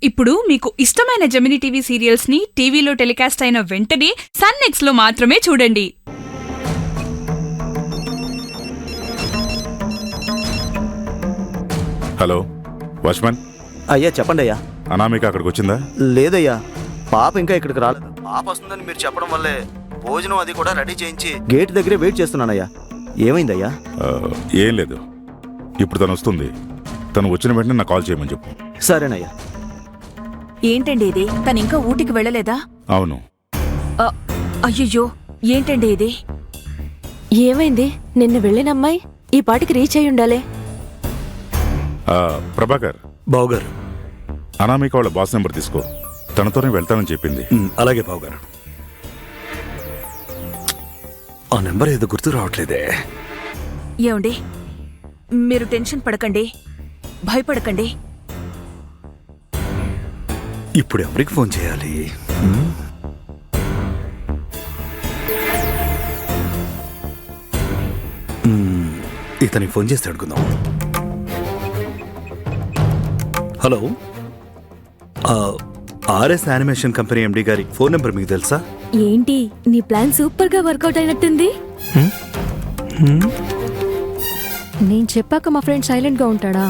ఇప్పుడు మీకు ఇష్టమైన జెమినీ టీవీ సీరియల్స్ ని టీవీలో టెలికాస్ట్ అయిన వెంటనే సన్ నెక్స్ట్ లో మాత్రమే చూడండి. Hello watchman. అయ్యా చెప్పండి అయ్యా. అనామిక అక్కడికి వచ్చిందా? లేదయ్యా, పాప ఇంకా ఇక్కడికి రాలేదు. పాప వస్తుందని మీరు చెప్పడం వల్లే భోజనం అది కూడా రెడీ చేయించి గేట్ దగ్గరే వెయిట్ చేస్తున్నానయ్యా. ఏమైందయ్యా? ఏం లేదు, ఇప్పుడు తను వస్తుంది. తను వచ్చిన వెంటనే నాకు కాల్ చేయమని చెప్పు. సరేనయ్యా. ఏంటండి ఇది? తను ఇంకా ఊటికి వెళ్ళలేదా? అవును. అయ్యయ్యో, ఏంటండి ఇది? ఏమైంది? నిన్న వెళ్ళిన అమ్మాయి ఈ పాటికి రీచ్ అయి ఉండాలే. ప్రభాకర్ బావుగారు, అనామిక వాళ్ళ బాస్ నెంబర్ తీసుకో, తనతోనే వెళ్తానని చెప్పింది. అలాగే బావుగారు. ఆ నెంబర్ ఏదో గుర్తు రావట్లేదే. ఏమండి, మీరు టెన్షన్ పడకండి, భయపడకండి. ఇప్పుడు ఎవరికి ఫోన్ చేయాలి? ఇతనికి ఫోన్ చేస్తే అడుగుదాం. Hello, RS animation company MD గారి ఫోన్ నెంబర్ మీకు తెలుసా? ఏంటి, నీ ప్లాన్ సూపర్ గా వర్కౌట్ అయినట్టుంది. నేను చెప్పాక మా ఫ్రెండ్ సైలెంట్ గా ఉంటాడా?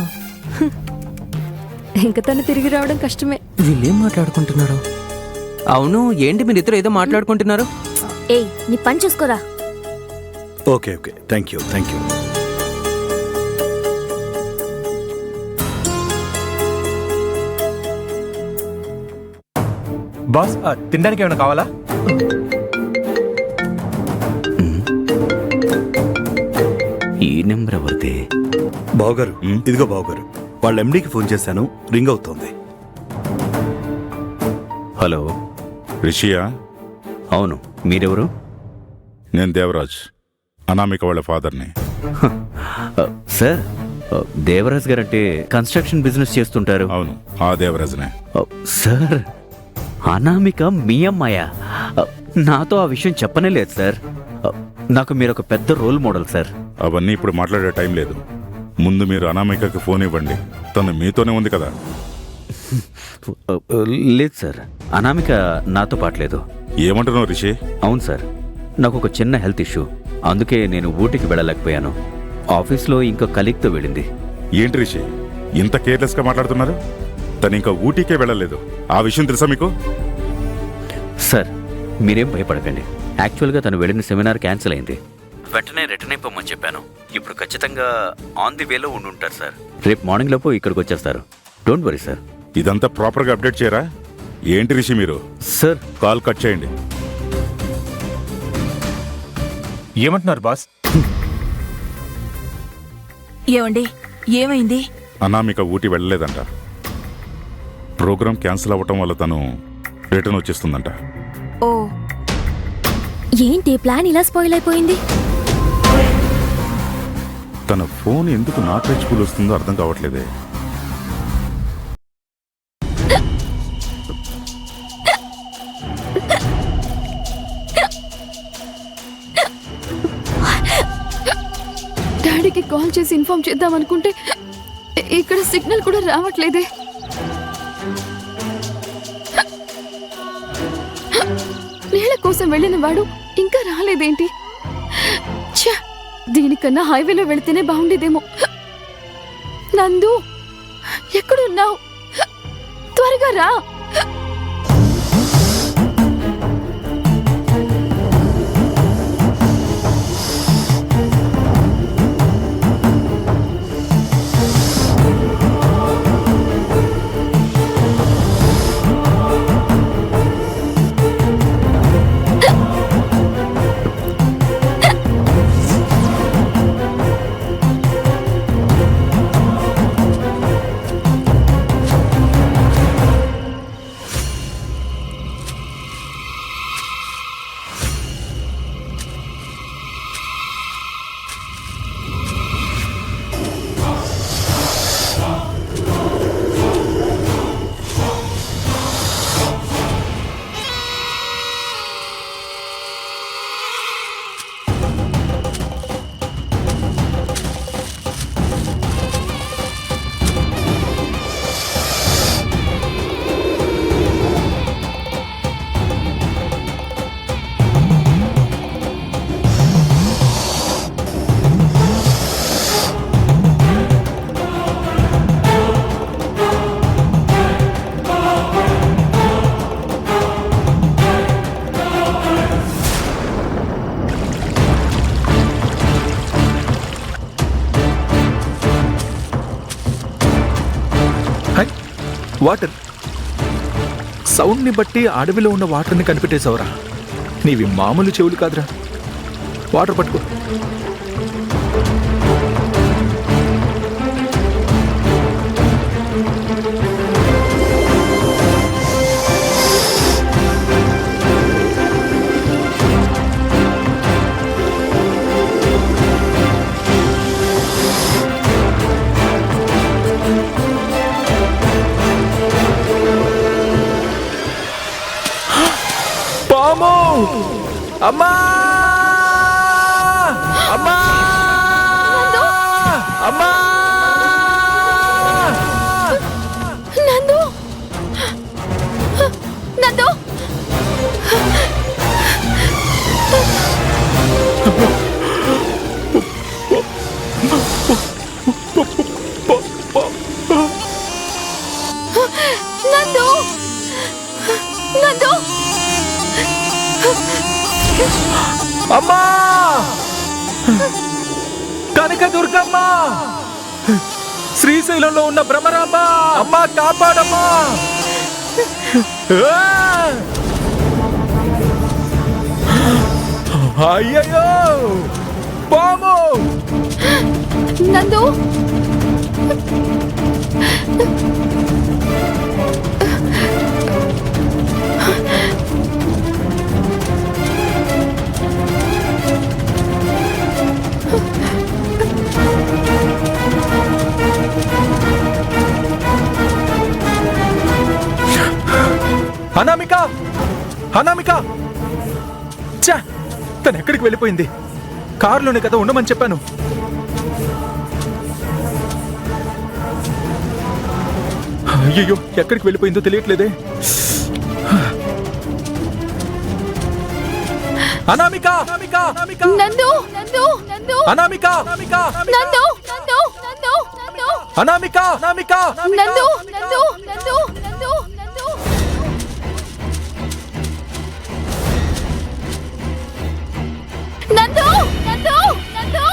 ఇంకా తను తిరిగి రావడం కష్టమే. వీళ్ళేం మాట్లాడుకుంటున్నారు? అవును, ఏంటి మీరిద్దరు ఏదో మాట్లాడుకుంటున్నారు? ఏయ్, నీ పని చూసుకోరా. Okay okay, thank you thank you. Boss, తినడానికి ఏమైనా కావాలా? ఈ నెంబర్ ఎవరిది? బావుగారు, ఇదిగో బావుగారు, వాళ్ళ ఎండికి ఫోన్ చేశాను, రింగ్ అవుతోంది. హలో, రిషియా? అవును, మీరెవరు? నేను దేవరాజ్, అనామిక వాళ్ళ ఫాదర్ని. సార్, దేవరాజ్ గారు అంటే కన్స్ట్రక్షన్ బిజినెస్ చేస్తుంటారు. అవును, ఆ దేవరాజ్నే. సార్, అనామిక మీ అమ్మాయా? నాతో ఆ విషయం చెప్పనే లేదు సార్. నాకు మీరు ఒక పెద్ద రోల్ మోడల్ సార్. అవన్నీ ఇప్పుడు మాట్లాడే టైం లేదు. ముందు మీరు అనామికకి ఫోన్ ఇవ్వండి, తను మీతోనే ఉంది కదా. లేదు సార్, అనామిక నాతో పాటు లేదు. ఏమంటున్నావు రిషి? అవును సార్, నాకు ఒక చిన్న హెల్త్ ఇష్యూ, అందుకే నేను ఊటీకి వెళ్ళలేకపోయాను. ఆఫీస్లో ఇంకో కలీగ్తో వెళ్ళింది. ఏంటి రిషి ఇంత కేర్లెస్గా మాట్లాడుతున్నారు? తను ఇంకా ఊటీకే వెళ్ళలేదు, ఆ విషయం తెలుసా మీకు? సార్, మీరేం భయపడకండి. యాక్చువల్గా తను వెళ్ళిన సెమినార్ క్యాన్సిల్ అయింది. వెంటనే రిటర్న్ అయిపోమని చెప్పాను. ఇప్పుడు ఖచ్చితంగా ఆన్ ది వేలో ఉండుంటారు సార్. రేపు మార్నింగ్ లోపు ఇక్కడికి వచ్చేస్తారు. Don't worry sir. ఇదంతా ప్రాపర్గా అప్డేట్ చేయరా? ఏంటి రిషి మీరు? సార్, కాల్ కట్ చేయండి. ఏమంటున్నారు బాస్? ఏమండి, ఏమైంది? అనామిక ఊటీ వెళ్ళలేదంట. ప్రోగ్రామ్ క్యాన్సిల్ అవ్వటం వల్ల తను రిటర్న్ వచ్చేస్తుందంట. ఓ, ఏంటి ప్లాన్ ఇలా స్పాయిల్ అయిపోయింది? తన ఫోన్ ఎందుకు నాట్ రీచబుల్ వస్తుందో అర్థం కావట్లేదే. డాడీకి కాల్ చేసి ఇన్ఫార్మ్ చేద్దాం అనుకుంటే ఇక్కడ సిగ్నల్ కూడా రావట్లేదే. నీళ్ళ కోసం వెళ్ళిన వాడు ఇంకా రాలేదేంటి? ఛ, దీనికన్నా హైవేలో వెళితేనే బాగుండేదేమో. నందు, ఎక్కడున్నావు? త్వరగా రా. వాటర్. సౌండ్ని బట్టి అడవిలో ఉన్న వాటర్ని కనిపెట్టేశావురా. నీవి మామూలు చెవులు కాదురా. వాటర్ పట్టుకో. పాము! అమ్మా! అమ్మా! అమ్మా! నందు నందు నందు నందు అమ్మా! కనక దుర్గమ్మ! శ్రీశైలంలో ఉన్న భ్రమరాంబ! అమ్మా కాపాడమ్మా! అయ్యయ్యో! పాము! నందు అనామిక! అనామిక! ఛా! తను ఎక్కడికి వెళ్ళిపోయింది? కారులోనే కదా ఉండమని చెప్పాను. అయ్యయ్యో, ఎక్కడికి వెళ్ళిపోయిందో తెలియట్లేదే. అనామిక! అనామిక! అనామిక! నందు నందు నందు అనామిక! అనామిక! నందు నందు నందు నందు అనామిక! అనామిక! నందు నందు నందు నందు నందు నందు నందు నందు నందు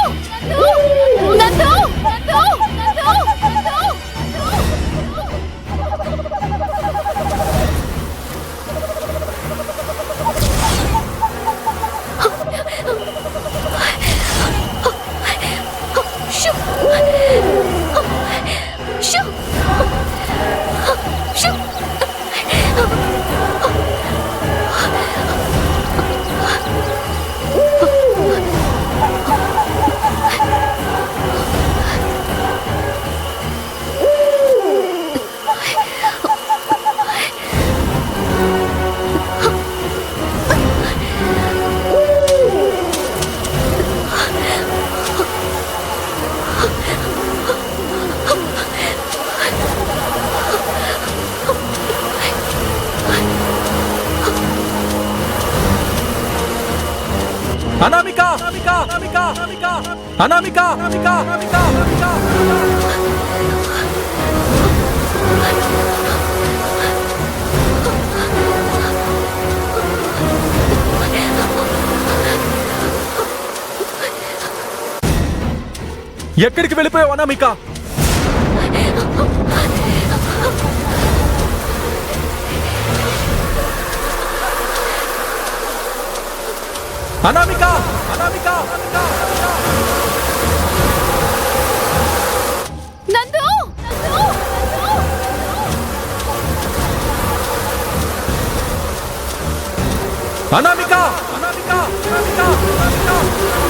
నందు నందు నందు shoe shoe shoe Anamika! Anamika! Anamika! Anamika! Anamika! Anamika! Anamika! Anamika! ఎక్కడికి వెళ్ళిపోయావు అనామిక? అనామిక! అనామిక! అనామిక! నందు నందు అనామిక! అనామిక! అనామిక! అనామిక!